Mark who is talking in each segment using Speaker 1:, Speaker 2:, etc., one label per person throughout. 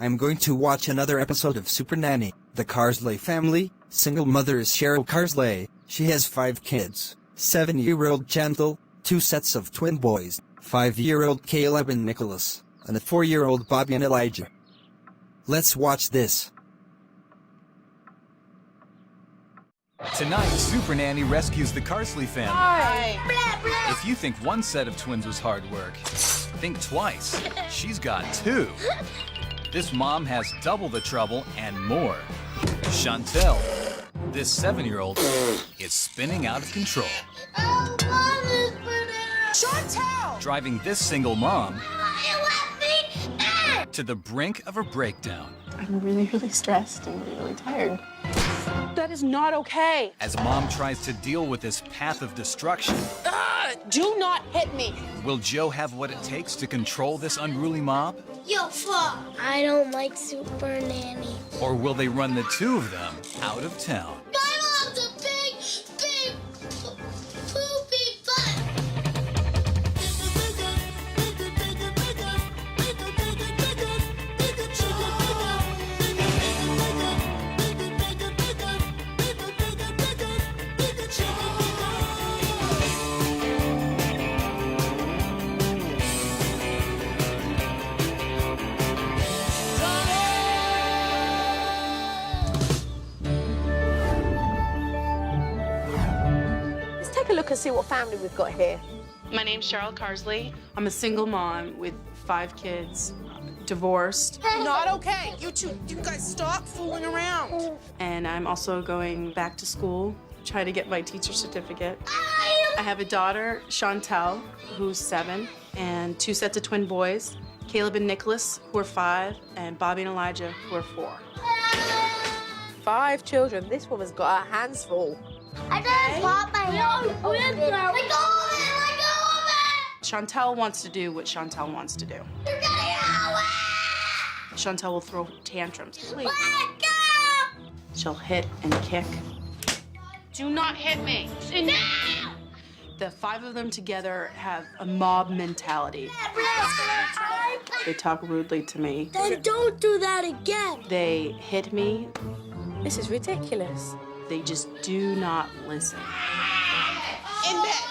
Speaker 1: I'm going to watch another episode of Supernanny. The Carsley Family. Single mother is Cheryl Carsley. She has 5 kids. 7-year-old Chantal, 2 sets of twin boys, 5-year-old Caleb and Nicholas, and a 4-year-old Bobby and Elijah. Let's watch this.
Speaker 2: Tonight, Supernanny rescues the Carsley family.
Speaker 3: Hi.
Speaker 2: If you think one set of twins was hard work, think twice. She's got 2. This mom has double the trouble and more. Chantel, this 7-year-old, is spinning out of control.
Speaker 3: Oh, Mom is spinning. Chantel!
Speaker 2: Driving this single mom
Speaker 3: You left me in.
Speaker 2: to the brink of a breakdown.
Speaker 4: I'm really stressed and really tired. That is not okay.
Speaker 2: As mom tries to deal with this path of destruction,
Speaker 4: Do not hit me.
Speaker 2: will Joe have what it takes to control this unruly mob?
Speaker 3: Yo, fuck. I don't like Supernanny.
Speaker 2: Or will they run the 2 of them out of town?
Speaker 3: My mom's a big, poopy butt.
Speaker 5: Let's take a look and see what family we've got here.
Speaker 4: My name's Cheryl Carsley. I'm a single mom with 5 kids, divorced,
Speaker 5: Not okay. You guys stop fooling around.
Speaker 4: and I'm also going back to school, trying to get my teacher certificate. I have a daughter, Chantel, who's 7, and 2 sets of twin boys, Caleb and Nicholas, who are 5, and Bobby and Elijah, who are 4.
Speaker 5: 5 children. This woman's got her hands full.
Speaker 3: I just want my hand. Let go of it. Let go of it.
Speaker 4: Chantel wants to do what Chantel wants to do.
Speaker 3: You're getting away.
Speaker 4: Chantel will throw tantrums.
Speaker 3: Let go.
Speaker 4: She'll hit and kick. Do not hit me.
Speaker 3: No.
Speaker 4: The 5 of them together have a mob mentality. They talk rudely to me.
Speaker 3: Then don't do that again.
Speaker 4: They hit me.
Speaker 5: This is ridiculous.
Speaker 4: They just do not listen.
Speaker 5: In bed.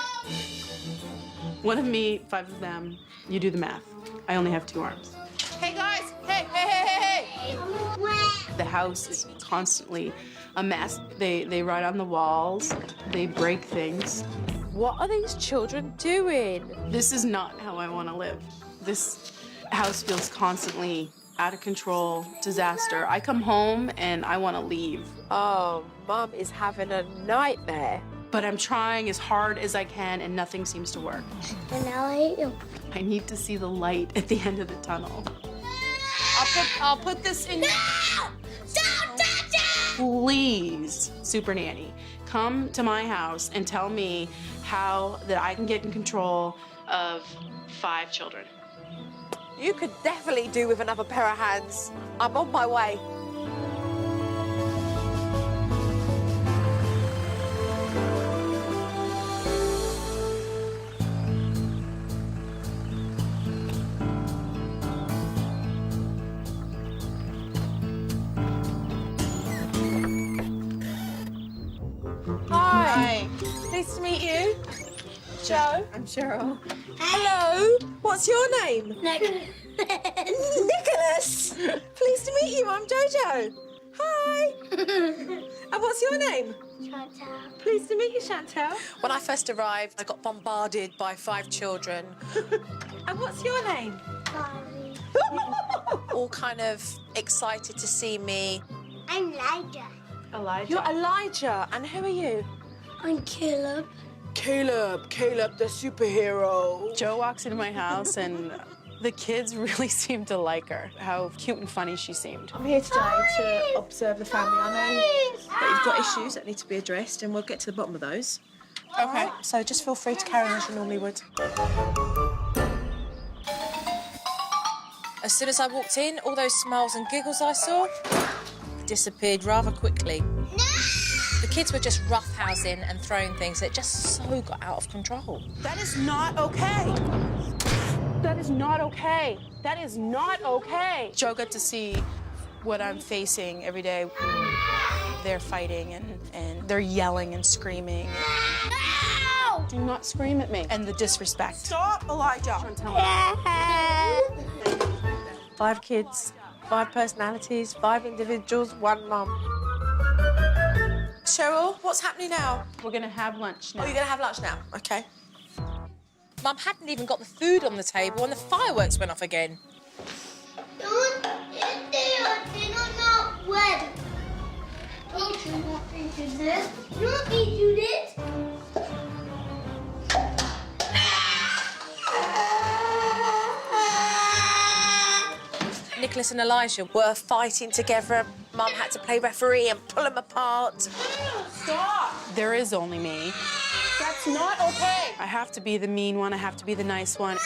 Speaker 4: One of me, 5 of them. You do the math. I only have 2 arms.
Speaker 5: Hey, guys. Hey.
Speaker 4: The house is constantly a mess. They write on the walls. They break things.
Speaker 5: What are these children doing?
Speaker 4: This is not how I want to live. This house feels constantly out of control, disaster. I come home and I want to leave,
Speaker 5: Oh, Mum is having a nightmare.
Speaker 4: but I'm trying as hard as I can and nothing seems to work.
Speaker 3: And now I hate you.
Speaker 4: I need to see the light at the end of the tunnel. I'll put this in.
Speaker 3: No! Don't touch it!
Speaker 4: Please, Supernanny, come to my house and tell me how that I can get in control of 5 children.
Speaker 5: You could definitely do with another pair of hands. I'm on my way. Hi. Nice to meet you. Joe. I'm Cheryl. Hello. What's your name? Nicholas. Pleased to meet you. I'm Jojo. Hi. And what's your name?
Speaker 3: Chantal.
Speaker 5: Pleased to meet you, Chantel. When I first arrived, I got bombarded by 5 children. And what's your name?
Speaker 3: Bobby.
Speaker 5: All kind of excited to see me.
Speaker 3: I'm Elijah.
Speaker 4: Elijah.
Speaker 5: You're Elijah. And who are you?
Speaker 3: I'm Caleb.
Speaker 5: Caleb the superhero.
Speaker 4: Joe walks into my house and the kids really seem to like her. How cute and funny she seemed.
Speaker 6: I'm here today to observe the family. I know that you've got issues that need to be addressed, and we'll get to the bottom of those.
Speaker 4: Okay.
Speaker 6: So just feel free to carry on as you normally would.
Speaker 7: As soon as I walked in, all those smiles and giggles I saw disappeared rather quickly. The kids were just roughhousing and throwing things that just so got out of control.
Speaker 6: That is not okay. That
Speaker 4: is not okay. That is not okay. Joe got to see what I'm facing every day. They're fighting and they're yelling and screaming. No! Do not scream at me. And the disrespect.
Speaker 6: Stop, Elijah.
Speaker 5: 5 kids, 5 personalities, 5 individuals, 1 mum. Cheryl, what's happening now?
Speaker 4: We're gonna have lunch now.
Speaker 5: Oh, you're gonna have lunch now? Okay. Mum hadn't even got the food on the table and the fireworks went off again.
Speaker 3: Don't eat there. They are not wet. Don't you not into this? You don't need to do this.
Speaker 5: Nicholas and Elijah were fighting together. Mum had to play referee and pull them apart.
Speaker 4: Stop! There is only me. That's not okay. I have to be the mean one. I have to be the nice one.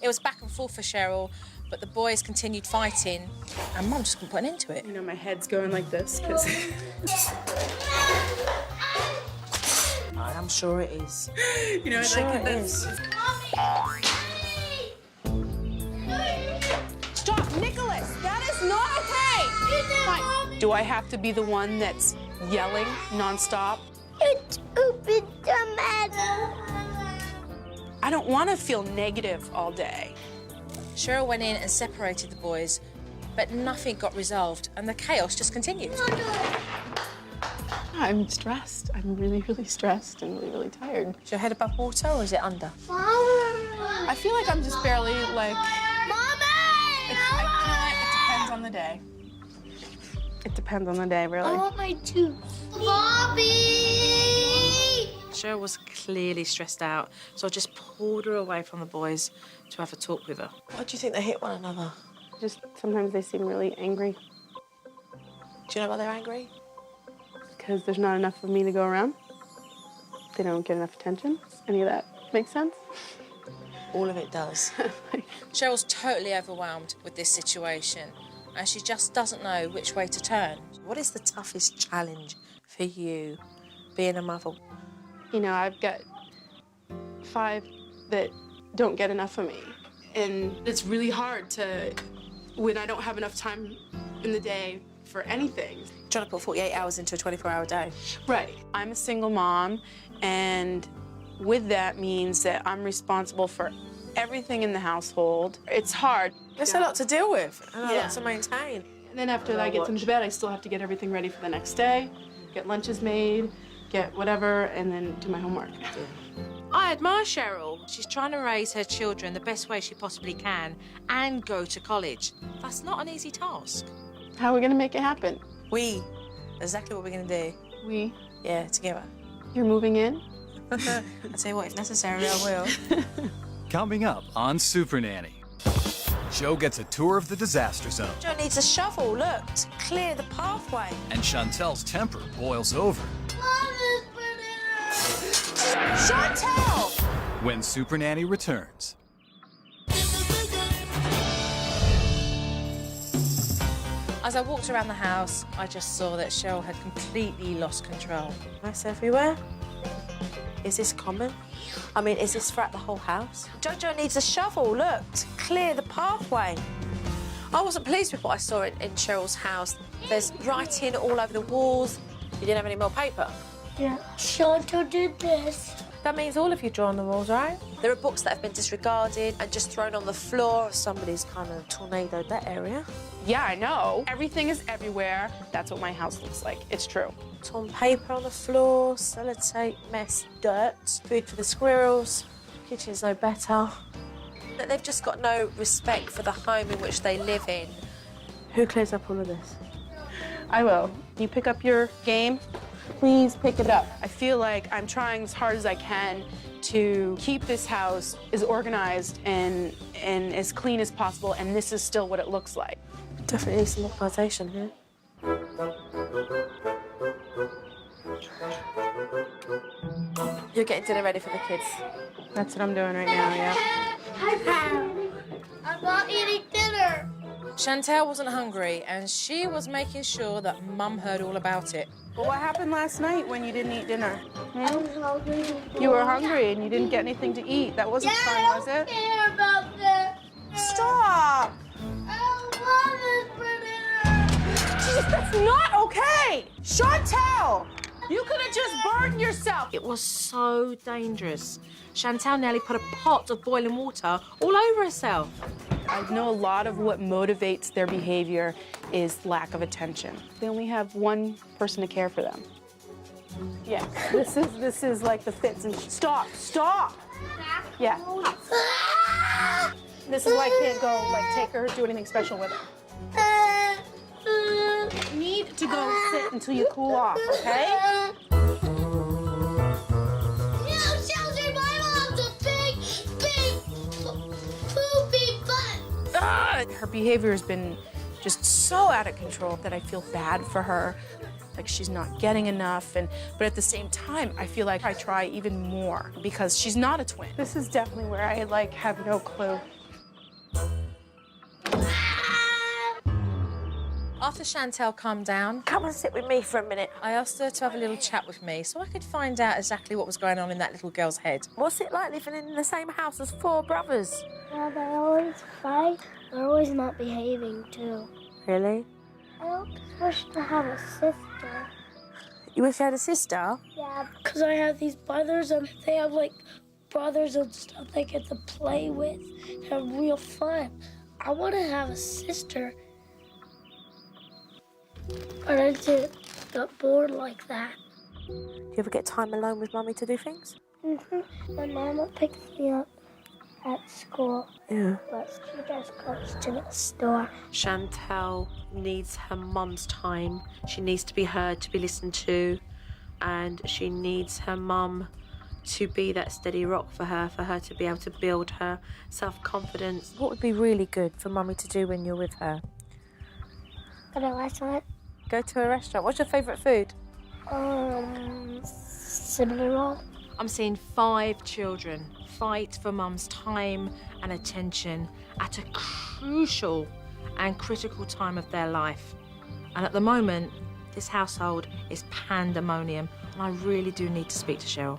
Speaker 4: It
Speaker 5: was back and forth for Cheryl, but the boys continued fighting, and Mum just couldn't put an end to it.
Speaker 4: You know, my head's going like this because.
Speaker 5: I'm sure it is.
Speaker 4: You know,
Speaker 5: I'm sure it is.
Speaker 4: Stop, Nicholas! That is not okay! Fine. Do I have to be the one that's yelling nonstop?
Speaker 3: It's open tomato.
Speaker 4: I don't want to feel negative all day.
Speaker 5: Cheryl went in and separated the boys, but nothing got resolved, and the chaos just continued.
Speaker 4: I'm stressed. I'm really, really stressed and really, really tired.
Speaker 5: Is your head above water or is it under?
Speaker 4: I feel like I'm just barely like.
Speaker 3: Mommy!
Speaker 4: It depends on the day. It depends on the day, really.
Speaker 3: I want my tooth. Bobby!
Speaker 5: Cheryl was clearly stressed out, so I just pulled her away from the boys to have a talk with her. Why do you think they hit one another?
Speaker 4: Just sometimes they seem really angry.
Speaker 5: Do you know why they're angry?
Speaker 4: Because there's not enough of me to go around. They don't get enough attention. Any of that make sense?
Speaker 5: All of it does. Cheryl's totally overwhelmed with this situation, and she just doesn't know which way to turn. What is the toughest challenge for you, being a mother?
Speaker 4: You know, I've got 5 that don't get enough of me. And it's really hard to, when I don't have enough time in the day for anything.
Speaker 5: Trying to put 48 hours into a 24-hour day.
Speaker 4: Right. I'm a single mom, and with that means that I'm responsible for everything in the household. It's hard.
Speaker 5: There's a lot to deal with and a
Speaker 4: Yeah.
Speaker 5: lot to maintain.
Speaker 4: And then after I get them to bed, I still have to get everything ready for the next day, get lunches made, get whatever, and then do my homework.
Speaker 5: I admire Cheryl. She's trying to raise her children the best way she possibly can and go to college. That's not an easy task.
Speaker 4: How are we gonna make it happen?
Speaker 5: We. Exactly what we're gonna do.
Speaker 4: We?
Speaker 5: Yeah, together.
Speaker 4: You're moving in?
Speaker 5: I'll tell you what, if necessary, I will.
Speaker 2: Coming up on Supernanny, Joe gets a tour of the disaster zone,
Speaker 5: Joe needs a shovel, look, to clear the pathway.
Speaker 2: and Chantel's temper boils over
Speaker 5: Chantel!
Speaker 2: when Supernanny returns.
Speaker 5: As I walked around the house, I just saw that Cheryl had completely lost control. Mess everywhere? Is this common? I mean, is this throughout the whole house? Jojo needs a shovel, look, to clear the pathway. I wasn't pleased with what I saw in Cheryl's house. There's writing all over the walls. You didn't have any more paper?
Speaker 3: Yeah, Chantal did this.
Speaker 5: That means all of you draw on the walls, right? There are books that have been disregarded and just thrown on the floor. Somebody's kind of tornadoed that area.
Speaker 4: Yeah, I know. Everything is everywhere. That's what my house looks like. It's true.
Speaker 5: Torn paper on the floor, sellotape, mess, dirt, food for the squirrels. Kitchen's no better. They've just got no respect for the home in which they live in. Who clears up all of this?
Speaker 4: I will. You pick up your game? Please pick it up. I feel like I'm trying as hard as I can to keep this house as organized and as clean as possible, and this is still what it looks like.
Speaker 5: Definitely some organisation here. You're getting dinner ready for the kids.
Speaker 4: That's what I'm doing right now, yeah.
Speaker 3: I'm not eating dinner.
Speaker 7: Chantel wasn't hungry, and she was making sure that Mum heard all about it.
Speaker 4: But what happened last night when you didn't eat dinner?
Speaker 3: I was hungry.
Speaker 4: You were hungry and you didn't get anything to eat. That wasn't fun, was
Speaker 3: I
Speaker 4: it?
Speaker 3: don't care about this.
Speaker 4: Stop!
Speaker 3: I don't want this banana.
Speaker 4: Jeez, that's not okay! Chantel! You could have just burned yourself.
Speaker 5: It was so dangerous. Chantel nearly put a pot of boiling water all over herself.
Speaker 4: I know a lot of what motivates their behavior is lack of attention. They only have one person to care for them. Yes, this is like the fits and stop. Yeah. This is why I can't go like take her, do anything special with her. You need to go sit until you cool off, okay?
Speaker 3: Shelter, my mom's a big, poopy butt.
Speaker 4: Her behavior has been just so out of control that I feel bad for her. Like she's not getting enough, but at the same time, I feel like I try even more because she's not a twin. This is definitely where I have no clue.
Speaker 7: After Chantel calmed down,
Speaker 5: Come and sit with me for a minute.
Speaker 7: I asked her to have a little chat with me so I could find out exactly what was going on in that little girl's head.
Speaker 5: What's it like living in the same house as 4 brothers?
Speaker 3: Well, they always fight. They're always not behaving, too.
Speaker 5: Really?
Speaker 3: I always wish to have a sister.
Speaker 5: You wish you had a sister?
Speaker 3: Yeah, because I have these brothers, and they have, brothers and stuff they get to play with. Have real fun. I want to have a sister. But I just got bored like that.
Speaker 5: Do you ever get time alone with Mummy to do things?
Speaker 3: My mama picks me up at school.
Speaker 5: Yeah.
Speaker 3: But she just goes to the store.
Speaker 5: Chantel needs her mum's time. She needs to be heard, to be listened to, and she needs her mum to be that steady rock for her to be able to build her self-confidence. What would be really good for Mummy to do when you're with her?
Speaker 3: Go to a restaurant.
Speaker 5: Go to a restaurant. What's your favourite food?
Speaker 3: Cinnamon roll.
Speaker 5: I'm seeing 5 children fight for Mum's time and attention at a crucial and critical time of their life. And at the moment, this household is pandemonium, and I really do need to speak to Cheryl.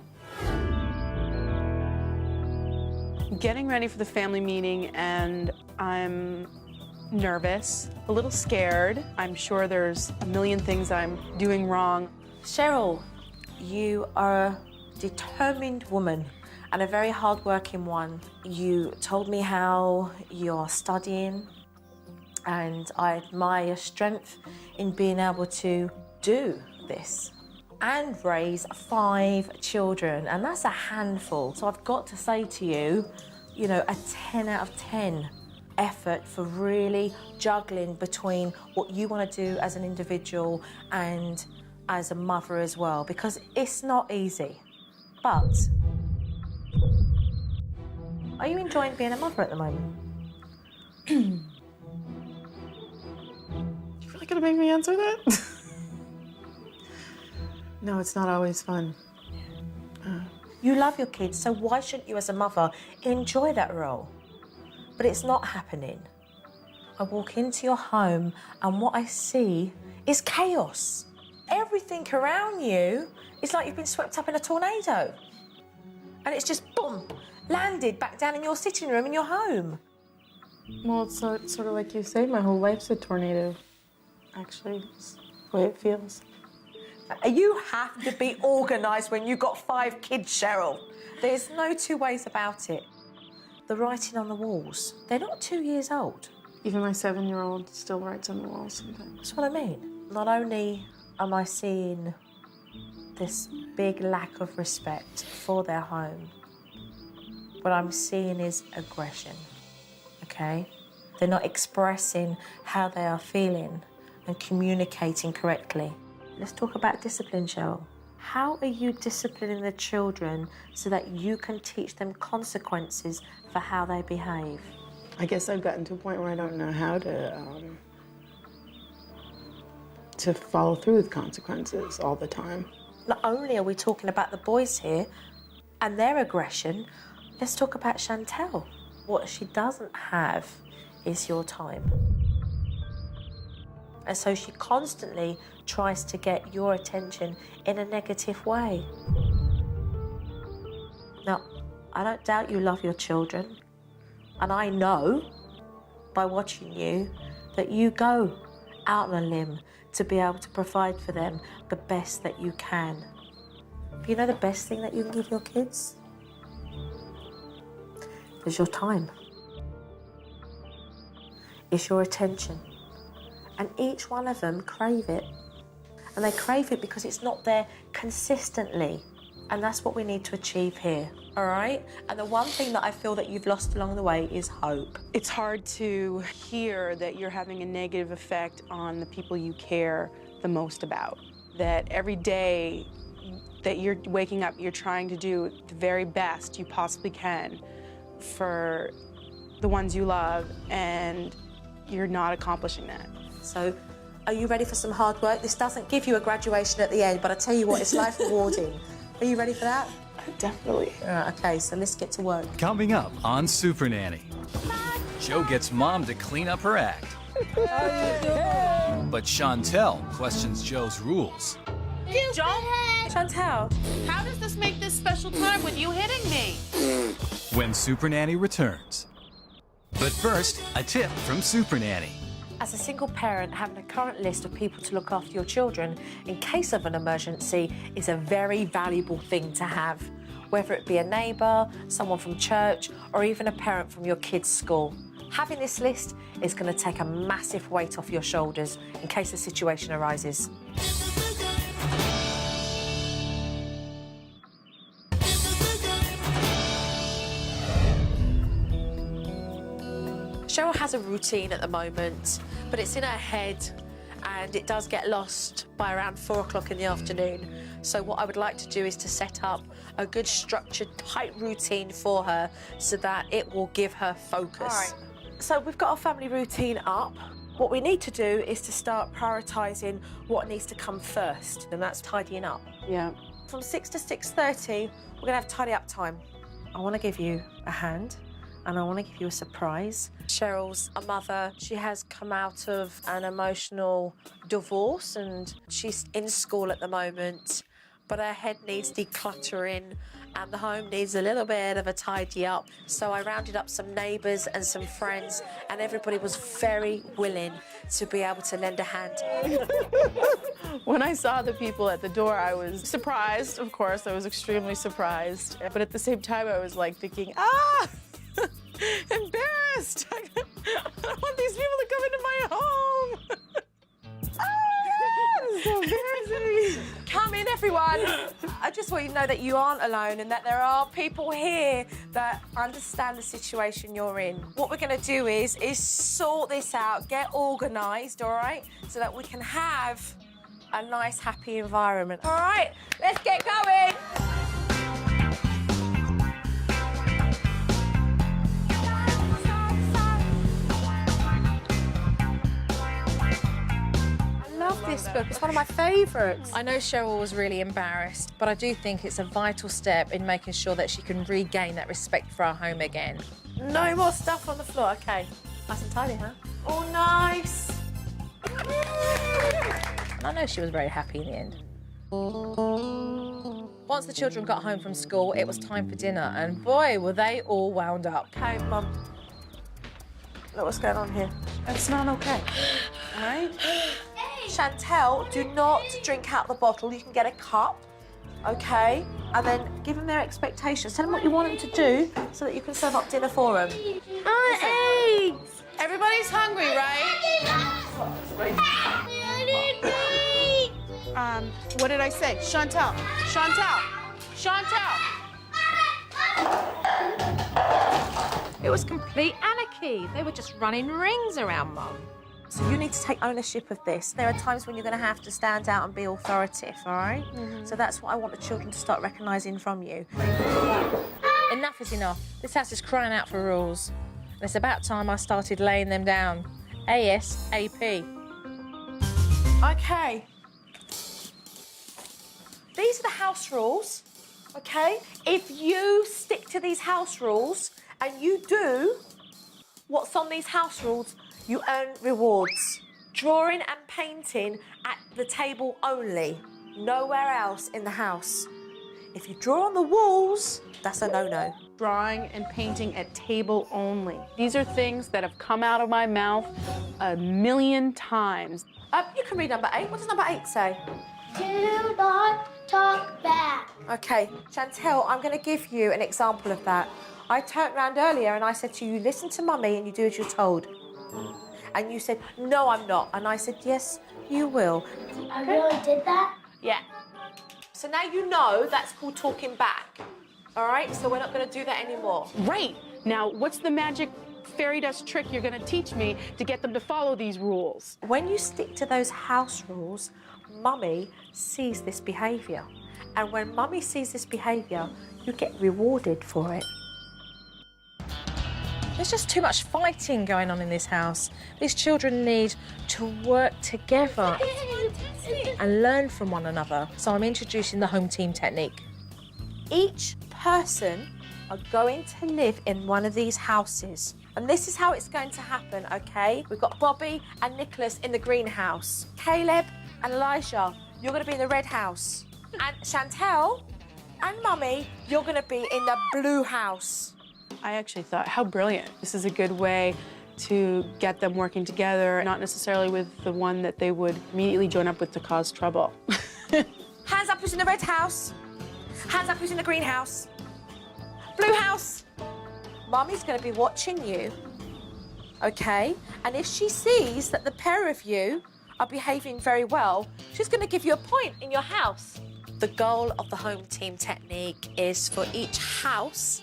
Speaker 4: Getting ready for the family meeting, and I'm nervous, a little scared. I'm sure there's a million things I'm doing wrong.
Speaker 5: Cheryl, you are a determined woman and a very hard-working one. You told me how you're studying, and I admire your strength in being able to do this and raise 5 children, and that's a handful. So I've got to say to you, you know, a 10 out of 10 effort for really juggling between what you want to do as an individual and as a mother as well, because it's not easy. But are you enjoying being a mother at the moment?
Speaker 4: You really gonna make me answer that? No, it's not always fun.
Speaker 5: You love your kids, so why shouldn't you as a mother enjoy that role? But it's not happening. I walk into your home and what I see is chaos. Everything around you is like you've been swept up in a tornado. And it's just, boom, landed back down in your sitting room in your home.
Speaker 4: Well, it's sort of like you say, my whole life's a tornado. Actually, it's the way it feels.
Speaker 5: You have to be organised when you've got 5 kids, Cheryl. There's no 2 ways about it. The writing on the walls, they're not 2 years old.
Speaker 4: Even my 7-year-old still writes on the walls sometimes.
Speaker 5: That's what I mean. Not only am I seeing this big lack of respect for their home, what I'm seeing is aggression, okay? They're not expressing how they are feeling and communicating correctly. Let's talk about discipline, Cheryl. How are you disciplining the children so that you can teach them consequences for how they behave?
Speaker 4: I guess I've gotten to a point where I don't know how to follow through with consequences all the time.
Speaker 5: Not only are we talking about the boys here and their aggression, let's talk about Chantel. What she doesn't have is your time. And so she constantly tries to get your attention in a negative way. Now, I don't doubt you love your children. And I know, by watching you, that you go out on a limb to be able to provide for them the best that you can. But you know the best thing that you can give your kids? Is your time. It's your attention. And each one of them crave it. And they crave it because it's not there consistently. And that's what we need to achieve here, all right? And the one thing that I feel that you've lost along the way is hope.
Speaker 4: It's hard to hear that you're having a negative effect on the people you care the most about. That every day that you're waking up, you're trying to do the very best you possibly can for the ones you love, and you're not accomplishing that.
Speaker 5: So, are you ready for some hard work? This doesn't give you a graduation at the end, but I tell you what, it's life rewarding. Are you ready for that?
Speaker 4: Definitely.
Speaker 5: All right, okay, so let's get to work.
Speaker 2: Coming up on Supernanny, Joe gets mom to clean up her act. But Chantel questions Joe's rules.
Speaker 5: John? Chantel?
Speaker 4: How does this make this special time with you hitting me?
Speaker 2: When Supernanny returns. But first, a tip from Supernanny.
Speaker 5: As a single parent, having a current list of people to look after your children in case of an emergency is a very valuable thing to have. Whether it be a neighbour, someone from church, or even a parent from your kids' school. Having this list is going to take a massive weight off your shoulders in case a situation arises. Cheryl has a routine at the moment, but it's in her head and it does get lost by around 4 o'clock in the afternoon. So what I would like to do is to set up a good structured, tight routine for her so that it will give her focus. All right. So we've got our family routine up. What we need to do is to start prioritising what needs to come first, and that's tidying up.
Speaker 4: Yeah.
Speaker 5: From 6 to 6:30, we're gonna have tidy up time. I wanna give you a hand. And I want to give you a surprise. Cheryl's a mother. She has come out of an emotional divorce and she's in school at the moment, but her head needs decluttering and the home needs a little bit of a tidy up. So I rounded up some neighbours and some friends and everybody was very willing to be able to lend a hand.
Speaker 4: When I saw the people at the door, I was surprised, of course. I was extremely surprised. But at the same time, I was like thinking, embarrassed. I don't want these people to come into my home. This is so embarrassing.
Speaker 5: Come in, everyone. I just want you to know that you aren't alone and that there are people here that understand the situation you're in. What we're going to do is sort this out, get organised, all right, so that we can have a nice, happy environment. All right, let's get going. This book. It's one of my favourites.
Speaker 7: I know Cheryl was really embarrassed, but I do think it's a vital step in making sure that she can regain that respect for our home again.
Speaker 5: No more stuff on the floor. Okay. Nice and tidy, huh? Oh, nice.
Speaker 7: I know she was very happy in the end. Once the children got home from school, it was time for dinner, and boy, were they all wound up.
Speaker 5: Okay, Mum. Look what's going on here.
Speaker 4: That's not okay. All right?
Speaker 5: Chantel, do not drink out the bottle. You can get a cup, okay? And then give them their expectations. Tell them what you want them to do so that you can serve up dinner for them.
Speaker 3: Eggs!
Speaker 4: Everybody's hungry, right? What did I say? Chantel.
Speaker 7: It was complete anarchy. They were just running rings around Mum.
Speaker 5: So you need to take ownership of this. There are times when you're going to have to stand out and be authoritative, all right? So that's what I want the children to start recognising from you.
Speaker 7: Enough is enough. This house is crying out for rules. And it's about time I started laying them down. ASAP.
Speaker 5: Okay. These are the house rules, okay? If you stick to these house rules and you do what's on these house rules, you earn rewards. Drawing and painting at the table only. Nowhere else in the house. If you draw on the walls, that's a no-no.
Speaker 4: Drawing and painting at table only. These are things that have come out of my mouth a million times.
Speaker 5: You can read number 8. What does number 8 say?
Speaker 3: Do not talk back.
Speaker 5: Okay, Chantel, I'm going to give you an example of that. I turned around earlier and I said to you, listen to Mummy and you do as you're told. And you said, no, I'm not. And I said, yes, you will.
Speaker 3: I really did that?
Speaker 5: Yeah. So now you know that's called talking back. All right? So we're not going to do that anymore.
Speaker 4: Right. Now, what's the magic fairy dust trick you're going to teach me to get them to follow these rules?
Speaker 5: When you stick to those house rules, Mummy sees this behaviour. And when Mummy sees this behaviour, you get rewarded for it.
Speaker 7: There's just too much fighting going on in this house. These children need to work together and learn from one another. So I'm introducing the home team technique.
Speaker 5: Each person are going to live in one of these houses. And this is how it's going to happen, okay? We've got Bobby and Nicholas in the greenhouse. Caleb and Elijah, you're going to be in the red house. And Chantel and Mummy, you're going to be in the blue house.
Speaker 4: I actually thought, how brilliant. This is a good way to get them working together, not necessarily with the one that they would immediately join up with to cause trouble.
Speaker 5: Hands up who's in the red house. Hands up who's in the greenhouse. Blue house. Mummy's going to be watching you, okay? And if she sees that the pair of you are behaving very well, she's going to give you a point in your house. The goal of the home team technique is for each house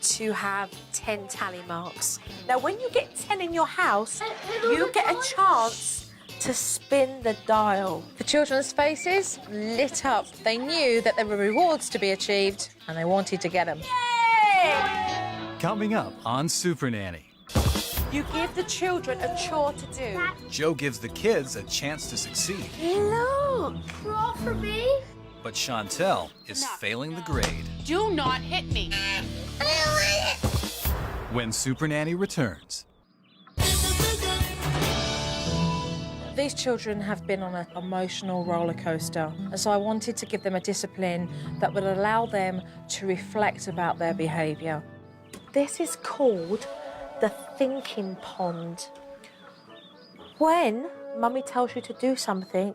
Speaker 5: to have 10 tally marks. Now, when you get 10 in your house, you get a chance to spin the dial.
Speaker 7: The children's faces lit up. They knew that there were rewards to be achieved and they wanted to get them.
Speaker 5: Yay!
Speaker 2: Coming up on Supernanny,
Speaker 5: You give the children a chore to do.
Speaker 2: Joe gives the kids a chance to succeed,
Speaker 5: Look.
Speaker 3: Draw for me.
Speaker 2: but Chantel is failing the grade.
Speaker 4: Do not hit me.
Speaker 2: When Supernanny returns.
Speaker 7: These children have been on an emotional roller coaster, and so I wanted to give them a discipline that would allow them to reflect about their behaviour.
Speaker 5: This is called the thinking pond. When Mummy tells you to do something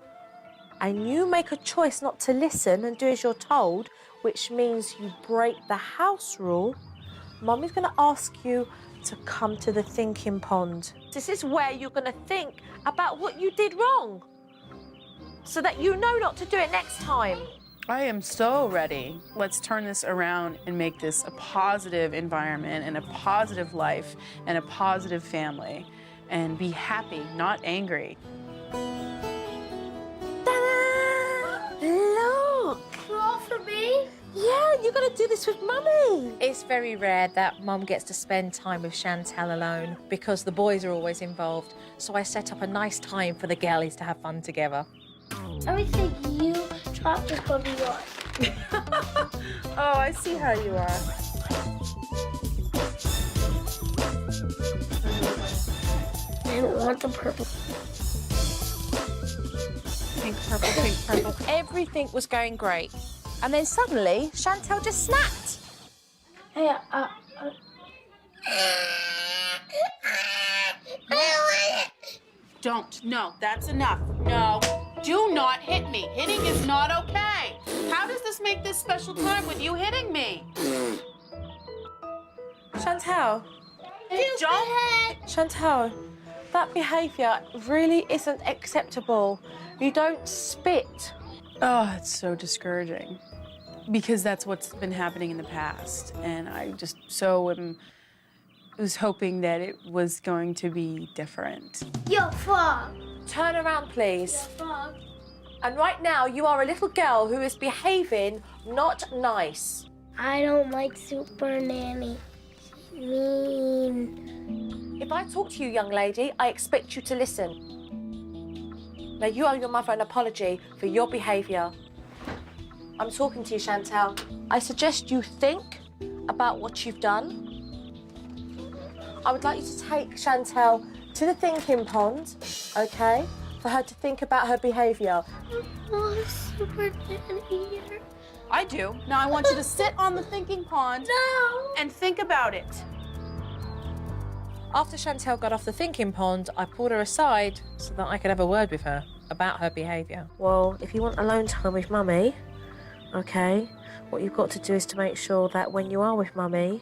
Speaker 5: and you make a choice not to listen and do as you're told, which means you break the house rule, Mummy's going to ask you to come to the thinking pond. This is where you're going to think about what you did wrong so that you know not to do it next time.
Speaker 4: I am so ready. Let's turn this around and make this a positive environment and a positive life and a positive family and be happy, not angry.
Speaker 5: Look!
Speaker 3: Draw for me.
Speaker 5: Yeah, you're going to do this with Mummy.
Speaker 7: It's very rare that Mum gets to spend time with Chantel alone because the boys are always involved. So I set up a nice time for the girlies to have fun together.
Speaker 3: Everything you dropped is going to be yours.
Speaker 5: Oh, I see how you are.
Speaker 3: I don't want the purple.
Speaker 4: Pink, purple, pink, purple.
Speaker 7: Everything was going great. And then suddenly, Chantel just snapped.
Speaker 3: Hey,
Speaker 4: Don't. No, that's enough. No. Do not hit me. Hitting is not okay. How does this make this special time with you hitting me?
Speaker 5: Chantel. Chantel, that behaviour really isn't acceptable. You don't spit.
Speaker 4: Oh, it's so discouraging. Because that's what's been happening in the past. And I just was hoping that it was going to be different.
Speaker 3: yo, frog.
Speaker 5: Turn around, please.
Speaker 3: Frog.
Speaker 5: And right now, you are a little girl who is behaving not nice.
Speaker 3: I don't like Supernanny. She's mean.
Speaker 5: If I talk to you, young lady, I expect you to listen. Now, you owe your mother an apology for your behaviour. I'm talking to you, Chantel. I suggest you think about what you've done. I would like you to take Chantel to the thinking pond, OK, for her to think about her behaviour.
Speaker 3: Oh, Super Nanny here.
Speaker 4: I do. Now I want you to sit on the thinking pond and think about it.
Speaker 7: After Chantel got off the thinking pond, I pulled her aside so that I could have a word with her about her behaviour. Well, if you want alone time with Mummy, OK, what you've got to do is to make sure that when you are with Mummy,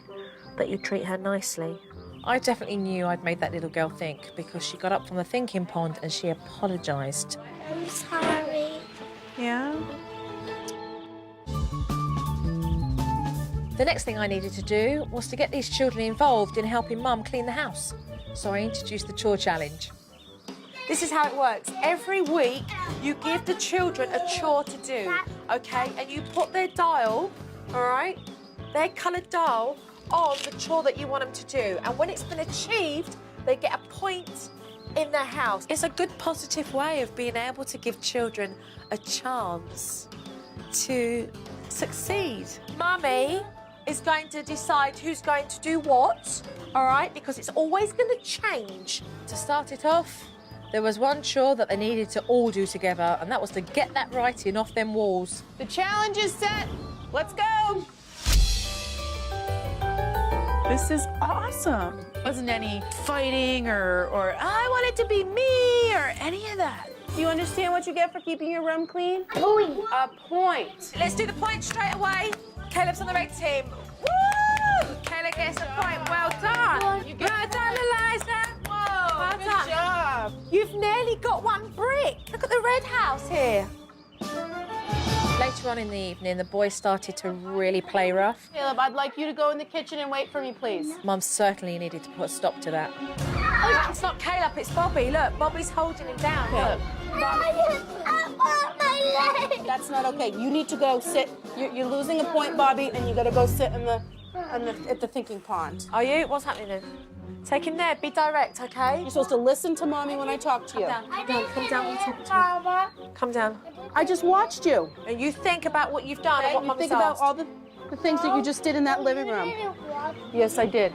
Speaker 7: that you treat her nicely. I definitely knew I'd made that little girl think because she got up from the thinking pond and she apologised.
Speaker 3: I'm sorry.
Speaker 4: Yeah?
Speaker 7: The next thing I needed to do was to get these children involved in helping Mum clean the house. So I introduced the chore challenge.
Speaker 5: This is how it works. Every week, you give the children a chore to do, OK? And you put their dial, all right, their coloured dial, on the chore that you want them to do. And when it's been achieved, they get a point in their house. It's a good, positive way of being able to give children a chance to succeed. Mummy is going to decide who's going to do what, all right? Because it's always going to change.
Speaker 7: To start it off, there was one chore that they needed to all do together, and that was to get that writing off them walls.
Speaker 4: The challenge is set. Let's go. This is awesome. Wasn't any fighting or I want it to be me or any of that. Do you understand what you get for keeping your room clean? A point.
Speaker 5: Let's do the point straight away. Caleb's on the red team. Woo! Caleb gets a point. Well done. Well done, Eliza.
Speaker 4: Whoa,
Speaker 5: Well
Speaker 4: good
Speaker 5: done.
Speaker 4: job.
Speaker 5: You've nearly got one brick. Look at the red house here.
Speaker 7: Later on in the evening, the boys started to really play rough.
Speaker 4: Caleb, I'd like you to go in the kitchen and wait for me, please.
Speaker 7: Mum certainly needed to put a stop to that.
Speaker 5: It's not Caleb, it's Bobby. Look, Bobby's holding him down. Look.
Speaker 3: I want my leg.
Speaker 4: That's not okay. You need to go sit. You're losing a point, Bobby, and you got to go sit at the thinking pond.
Speaker 5: Are you? What's happening then? Take him there. Be direct, okay?
Speaker 4: You're supposed to listen to Mommy when I talk to you.
Speaker 5: Come down. You talk to him. Come down.
Speaker 4: I just watched you.
Speaker 5: And you think about what you've done and what
Speaker 4: You
Speaker 5: Mum's
Speaker 4: think about
Speaker 5: asked.
Speaker 4: all the things that you just did in that living room. Yes, I did.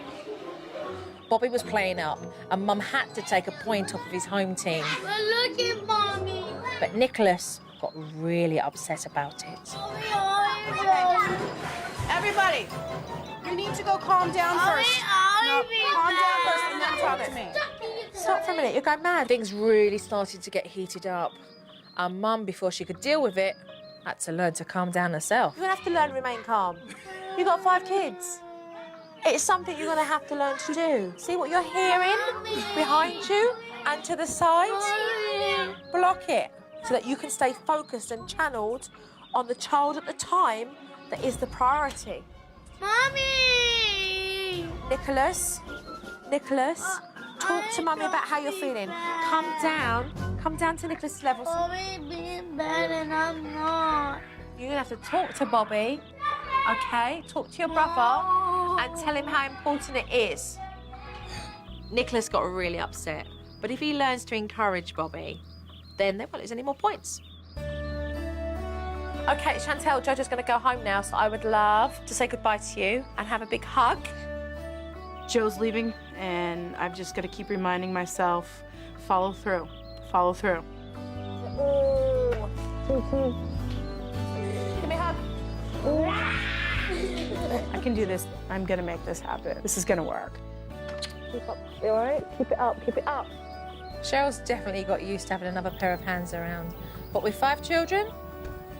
Speaker 7: Bobby was playing up, and Mum had to take a point off of his home team.
Speaker 3: Look at Mommy.
Speaker 7: But Nicholas got really upset about it.
Speaker 4: Everybody, you need to go calm down first. No, calm down first and then talk to me.
Speaker 5: Stop for a minute. You're going mad.
Speaker 7: Things really started to get heated up, and Mum, before she could deal with it, had to learn to calm down herself.
Speaker 5: You're going to have to learn to remain calm. You've got 5 kids. It's something you're going to have to learn to do. See what you're hearing behind you and to the side? Block it so that you can stay focused and channeled on the child at the time that is the priority.
Speaker 3: Mommy!
Speaker 5: Nicholas, talk to Mummy about how you're feeling. Come down to Nicholas' level.
Speaker 3: Mommy's being bad and I'm not.
Speaker 5: You're going to have to talk to Bobby, okay? Talk to your brother and tell him how important it is.
Speaker 7: Nicholas got really upset, but if he learns to encourage Bobby, then they won't lose any more points.
Speaker 5: Okay, Chantel, Jojo's going to go home now, so I would love to say goodbye to you and have a big hug.
Speaker 4: Joe's leaving, and I've just got to keep reminding myself, follow through, follow through.
Speaker 5: Give me a hug.
Speaker 4: I can do this. I'm going to make this happen. This is going to work.
Speaker 5: Keep up. You all right? Keep it up. Keep it up.
Speaker 7: Cheryl's definitely got used to having another pair of hands around, but with 5 children,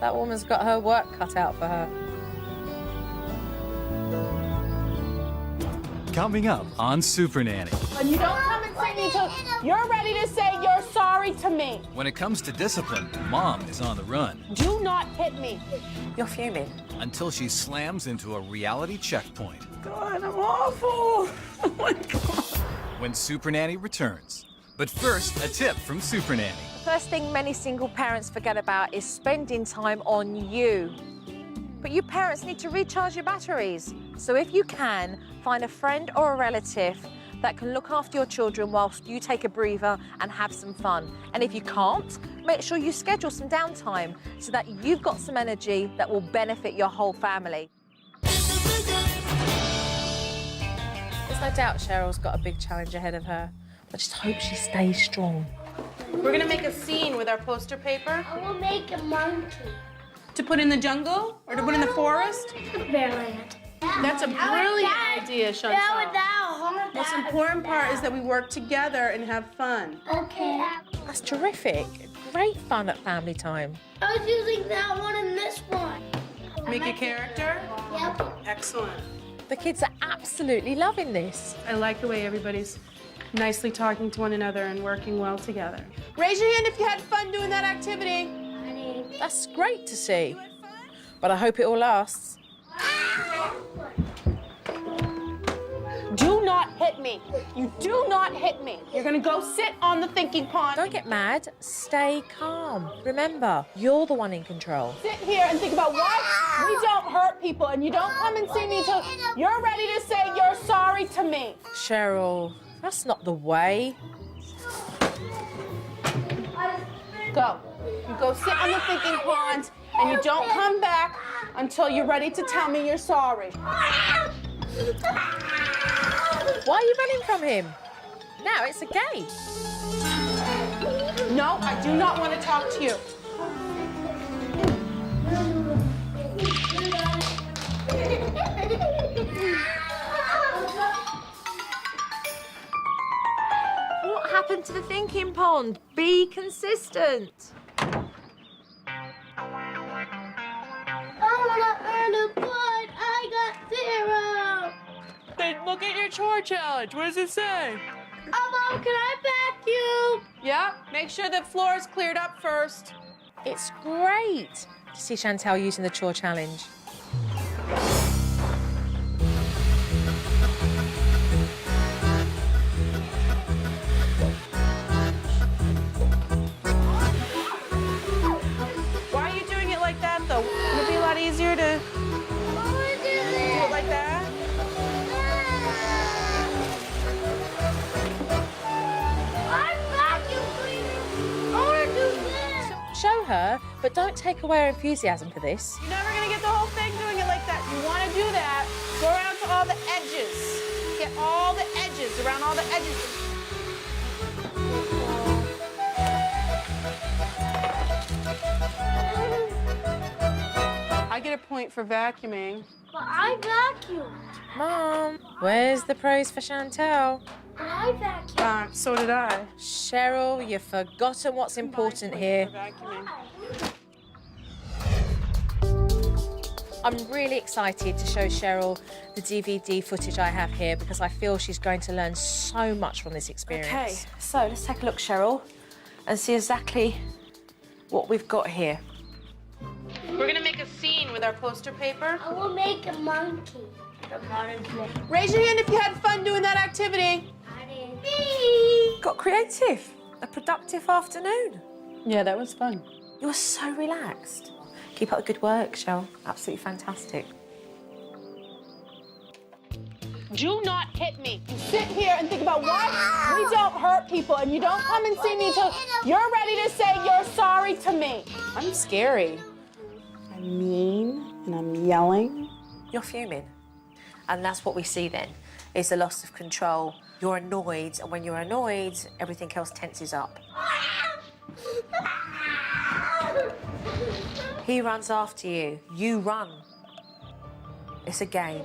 Speaker 7: that woman's got her work cut out for her.
Speaker 2: Coming up on Supernanny.
Speaker 4: And you don't come and say me until you're ready to say you're sorry to me.
Speaker 2: When it comes to discipline, Mom is on the run
Speaker 4: Do not hit me.
Speaker 5: You're fuming.
Speaker 2: until she slams into a reality checkpoint.
Speaker 4: God, I'm awful. Oh my God.
Speaker 2: When Supernanny returns. But first, a tip from Supernanny.
Speaker 7: First thing many single parents forget about is spending time on you. But you parents need to recharge your batteries. So if you can, find a friend or a relative that can look after your children whilst you take a breather and have some fun. And if you can't, make sure you schedule some downtime so that you've got some energy that will benefit your whole family. There's no doubt Cheryl's got a big challenge ahead of her.
Speaker 5: I just hope she stays strong.
Speaker 4: We're gonna make a scene with our poster paper.
Speaker 3: I will make a monkey.
Speaker 4: To put in the jungle or to put in the forest?
Speaker 3: Bearland.
Speaker 4: That's a brilliant idea, Chantal.
Speaker 3: That.
Speaker 4: Most important part is that we work together and have fun.
Speaker 3: Okay.
Speaker 5: That's terrific. Great fun at family time.
Speaker 3: I was using that one and this one.
Speaker 4: Make a character?
Speaker 3: Yep.
Speaker 4: Excellent.
Speaker 5: The kids are absolutely loving this.
Speaker 4: I like the way everybody's nicely talking to one another and working well together. Raise your hand if you had fun doing that activity.
Speaker 5: That's great to see. But I hope it all lasts.
Speaker 4: Do not hit me. You do not hit me. You're gonna go sit on the thinking pond.
Speaker 5: Don't get mad. Stay calm. Remember, you're the one in control.
Speaker 4: Sit here and think about why we don't hurt people, and you don't come and see me until you're ready to say you're sorry to me.
Speaker 5: Cheryl, that's not the way.
Speaker 4: Go. You go sit on the thinking pond, and you don't come back until you're ready to tell me you're sorry.
Speaker 5: Why are you running from him? Now it's a game.
Speaker 4: No, I do not want to talk to you.
Speaker 5: What happened to the thinking pond? Be consistent.
Speaker 3: I want to earn a point. I got 0.
Speaker 4: Then look at your chore challenge. What does it say?
Speaker 3: Mom, can I vacuum?
Speaker 4: Yeah, make sure the floor is cleared up first.
Speaker 5: It's great to see Chantal using the chore challenge.
Speaker 4: Why are you doing it like that, though? Wouldn't it be a lot easier to do it like that?
Speaker 3: I'm vacuum cleaning. I want to do this.
Speaker 5: Show her, but don't take away her enthusiasm for this.
Speaker 4: You're never gonna get the whole thing doing it like that. You wanna do that, go around to all the edges. Get all the edges, around all the edges. I get a point for vacuuming.
Speaker 3: But I vacuum.
Speaker 5: Mom, where's the praise for Chantal?
Speaker 3: But I vacuum.
Speaker 4: So did I.
Speaker 5: Cheryl, you've forgotten what's important here.
Speaker 4: For vacuuming.
Speaker 5: I'm really excited to show Cheryl the DVD footage I have here because I feel she's going to learn so much from this experience.
Speaker 7: Okay, so let's take a look, Cheryl, and see exactly what we've got here.
Speaker 4: We're gonna make a scene with our poster paper.
Speaker 3: I will make a monkey.
Speaker 4: Raise your hand if you had fun doing that activity.
Speaker 7: Got creative. A productive afternoon.
Speaker 4: Yeah, that was fun.
Speaker 7: You were so relaxed. Keep up the good work, Cheryl. Absolutely fantastic.
Speaker 4: Do not hit me. You sit here and think about why we don't hurt people, and you don't come and see me until you're ready to say you're sorry to me. I'm scary. I'm mean, and I'm yelling.
Speaker 7: You're fuming. And that's what we see then, is the loss of control. You're annoyed, and when you're annoyed, everything else tenses up. He runs after you. You run. It's a game.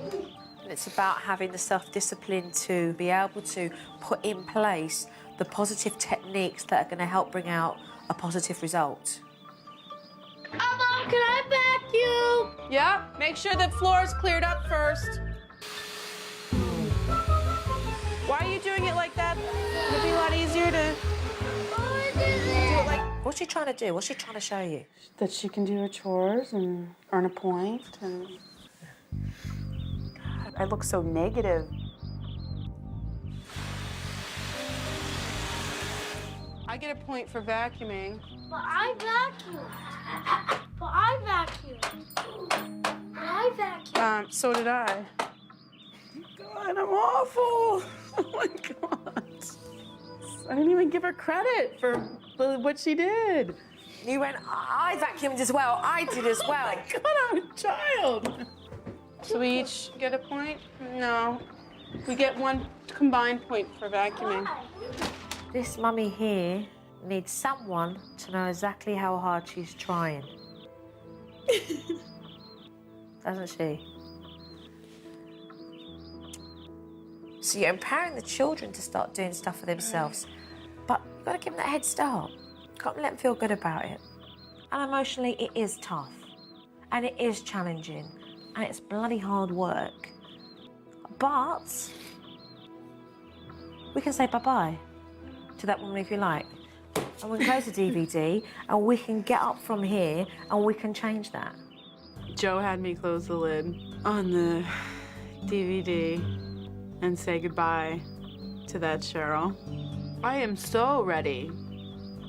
Speaker 7: And it's about having the self-discipline to be able to put in place the positive techniques that are going to help bring out a positive result.
Speaker 3: Mom, can I vacuum?
Speaker 4: Yeah, make sure the floor is cleared up first. Why are you doing it like that? Wouldn't it be a lot easier to do it like
Speaker 7: What's she trying to do? What's she trying to show you?
Speaker 4: that she can do her chores and earn a point? And God, I look so negative. I get a point for vacuuming.
Speaker 3: But I vacuum. But I vacuum. But I vacuum.
Speaker 4: So did I. God, I'm awful. Oh my God. I didn't even give her credit for what she did.
Speaker 7: You went, I vacuumed as well. I did as well.
Speaker 4: God, I'm a child. So we each get a point? No. We get one combined point for vacuuming.
Speaker 7: This mummy here needs someone to know exactly how hard she's trying. Doesn't she? So you're empowering the children to start doing stuff for themselves, but you've got to give them that head start. Got to let them feel good about it. And emotionally, it is tough, and it is challenging, and it's bloody hard work. But we can say bye-bye to that woman if you like. And we can close the DVD, and we can get up from here, and we can change that.
Speaker 4: Joe had me close the lid on the DVD and say goodbye to that Cheryl. I am so ready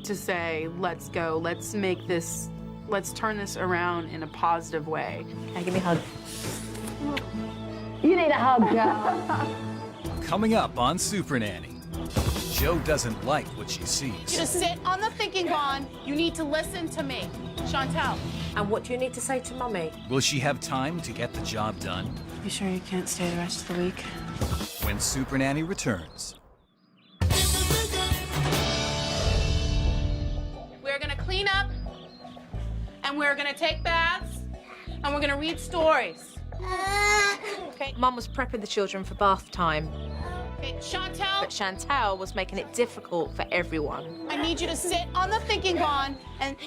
Speaker 4: to say, let's go, let's make this, let's turn this around in a positive way.
Speaker 7: Okay, give me a hug.
Speaker 3: You need a hug, Joe.
Speaker 2: Coming up on Supernanny, Joe doesn't like what she sees.
Speaker 4: Just sit on the thinking pond. You need to listen to me. Chantel.
Speaker 7: And what do you need to say to Mummy?
Speaker 2: Will she have time to get the job done?
Speaker 4: You sure you can't stay the rest of the week?
Speaker 2: When Supernanny returns.
Speaker 4: We're gonna clean up, and we're gonna take baths, and we're gonna read stories. Okay.
Speaker 7: Mum was prepping the children for bath time,
Speaker 4: Okay, Chantel,
Speaker 7: but Chantal was making it difficult for everyone.
Speaker 4: I need you to sit on the thinking pond and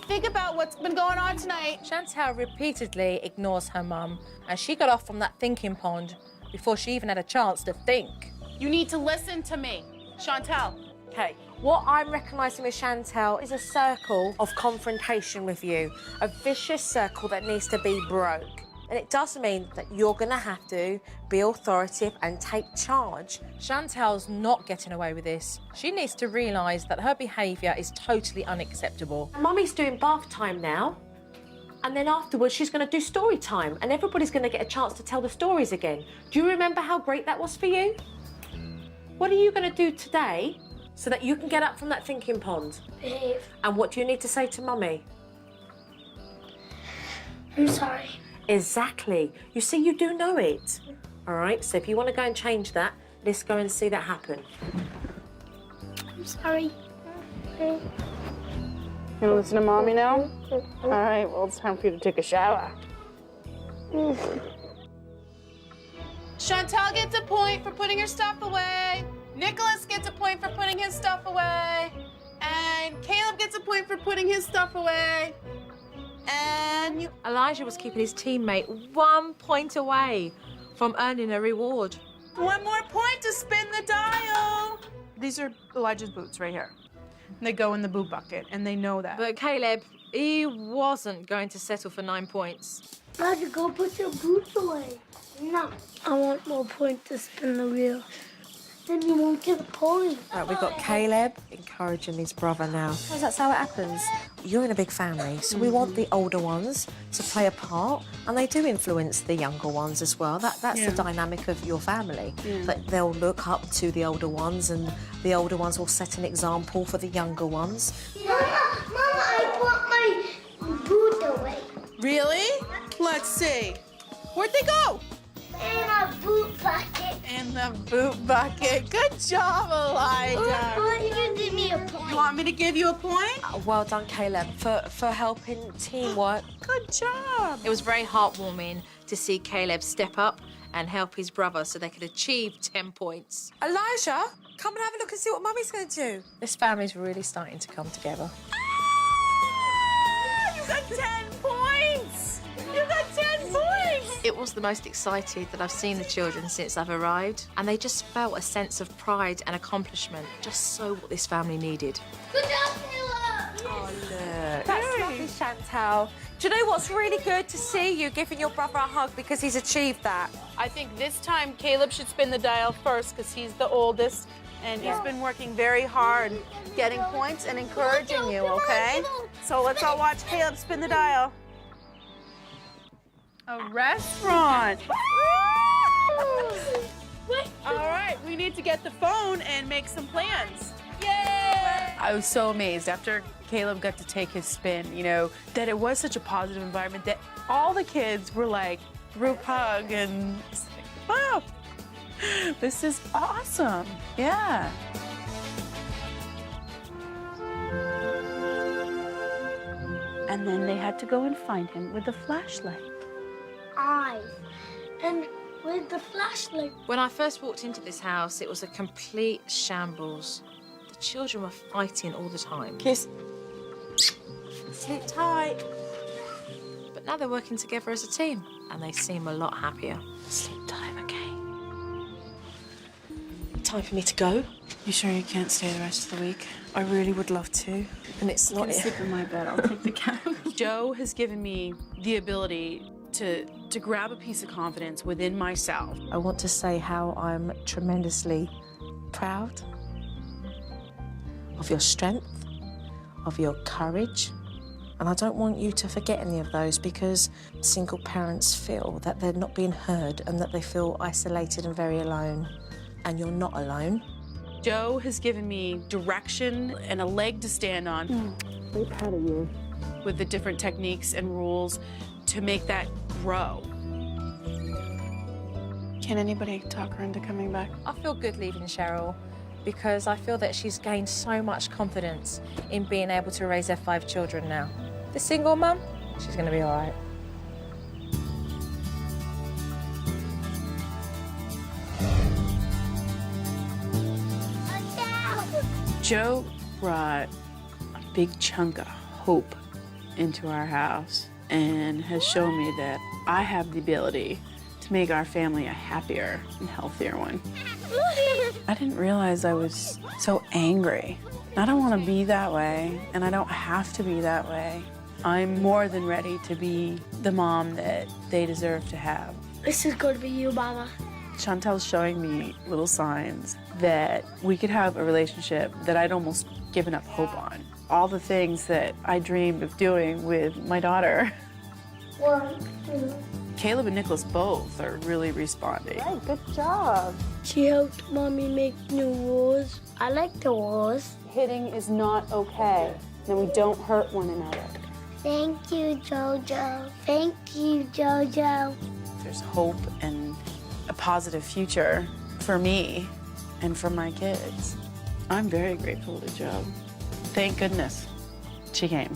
Speaker 4: think about what's been going on tonight.
Speaker 7: Chantal repeatedly ignores her mum, and she got off from that thinking pond before she even had a chance to think.
Speaker 4: You need to listen to me, Chantel.
Speaker 7: Okay, what I'm recognising with Chantal is a circle of confrontation with you, a vicious circle that needs to be broke. And it does mean that you're going to have to be authoritative and take charge. Chantal's not getting away with this. She needs to realise that her behaviour is totally unacceptable. Mummy's doing bath time now, and then afterwards she's going to do story time, and everybody's going to get a chance to tell the stories again. Do you remember how great that was for you? What are you going to do today so that you can get up from that thinking pond?
Speaker 3: Behave.
Speaker 7: And what do you need to say to Mummy?
Speaker 3: I'm sorry.
Speaker 7: Exactly. You see, you do know it. All right, so if you want to go and change that, let's go and see that happen.
Speaker 3: I'm sorry.
Speaker 4: You gonna listen to Mommy now? All right, well, it's time for you to take a shower. Chantal gets a point for putting her stuff away. Nicholas gets a point for putting his stuff away. And Caleb gets a point for putting his stuff away. And you...
Speaker 7: Elijah was keeping his teammate 1 point away from earning a reward.
Speaker 4: One more point to spin the dial. These are Elijah's boots right here. They go in the boot bucket, and they know that.
Speaker 7: But Caleb, he wasn't going to settle for 9 points.
Speaker 3: Roger, go put your boots away. No, I want more points to spin the wheel. Then you won't get a point.
Speaker 7: Right, we've got Caleb encouraging his brother now. Because that's how it happens. You're in a big family, so we want the older ones to play a part, and they do influence the younger ones as well. That's the dynamic of your family. That they'll look up to the older ones, and the older ones will set an example for the younger ones.
Speaker 3: Mama, I put my boot away.
Speaker 4: Really? Let's see. Where'd they go?
Speaker 3: In a boot bucket.
Speaker 4: In the boot bucket. Good job, Elijah.
Speaker 3: You give me a point.
Speaker 4: You want me to give you a point?
Speaker 7: Well done, Caleb, for helping teamwork.
Speaker 4: Good job.
Speaker 7: It was very heartwarming to see Caleb step up and help his brother so they could achieve 10 points. Elijah, come and have a look and see what Mummy's going to do. This family's really starting to come together.
Speaker 4: You got 10 points. You got 10 points.
Speaker 7: It was the most excited that I've seen the children since I've arrived, and they just felt a sense of pride and accomplishment, just so what this family needed.
Speaker 3: Good job, Mila.
Speaker 7: Oh, look. That's lovely, Chantal. Do you know what's really good to see you giving your brother a hug because he's achieved that?
Speaker 4: I think this time Caleb should spin the dial first because he's the oldest and he's been working very hard getting points and encouraging you, okay? So let's all watch Caleb spin the dial. A restaurant. All right, we need to get the phone and make some plans. Yay! I was so amazed after Caleb got to take his spin, you know, that it was such a positive environment that all the kids were like group hug and it's like, wow, this is awesome. Yeah.
Speaker 8: And then they had to go and find him with a flashlight.
Speaker 3: Eyes. And with the flashlight.
Speaker 7: When I first walked into this house, it was a complete shambles. The children were fighting all the time.
Speaker 4: Kiss. Sleep tight.
Speaker 7: But now they're working together as a team, and they seem a lot happier.
Speaker 4: Sleep tight, okay? Time for me to go. You sure you can't stay the rest of the week? I really would love to. And it's not...
Speaker 8: Sleep in my bed. I'll take the cat.
Speaker 4: Joe has given me the ability to grab a piece of confidence within myself.
Speaker 7: I want to say how I'm tremendously proud of your strength, of your courage. And I don't want you to forget any of those, because single parents feel that they're not being heard and that they feel isolated and very alone. And you're not alone.
Speaker 4: Joe has given me direction and a leg to stand on.
Speaker 8: Very proud of you.
Speaker 4: With the different techniques and rules to make that grow. Can anybody talk her into coming back?
Speaker 7: I feel good leaving Cheryl, because I feel that she's gained so much confidence in being able to raise her 5 children now. The single mum, she's gonna be all right.
Speaker 8: Joe brought a big chunk of hope into our house and has shown me that I have the ability to make our family a happier and healthier one. I didn't realize I was so angry. I don't want to be that way, and I don't have to be that way. I'm more than ready to be the mom that they deserve to have.
Speaker 3: This is going to be you, Mama.
Speaker 8: Chantel's showing me little signs that we could have a relationship that I'd almost given up hope on. All the things that I dreamed of doing with my daughter.
Speaker 3: 1, 2.
Speaker 8: Caleb and Nicholas both are really responding.
Speaker 7: Hey, good job.
Speaker 3: She helped Mommy make new rules. I like the rules.
Speaker 8: Hitting is not okay, and we don't hurt one another.
Speaker 3: Thank you, Jojo. Thank you, Jojo.
Speaker 8: There's hope and a positive future for me and for my kids. I'm very grateful to Jo. Thank goodness she came.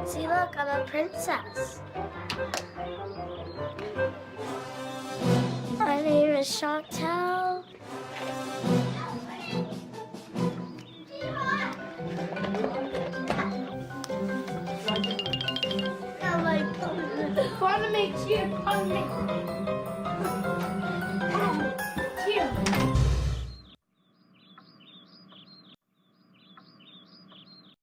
Speaker 3: See, look, I'm a princess. My name is Chantel. I like want to make you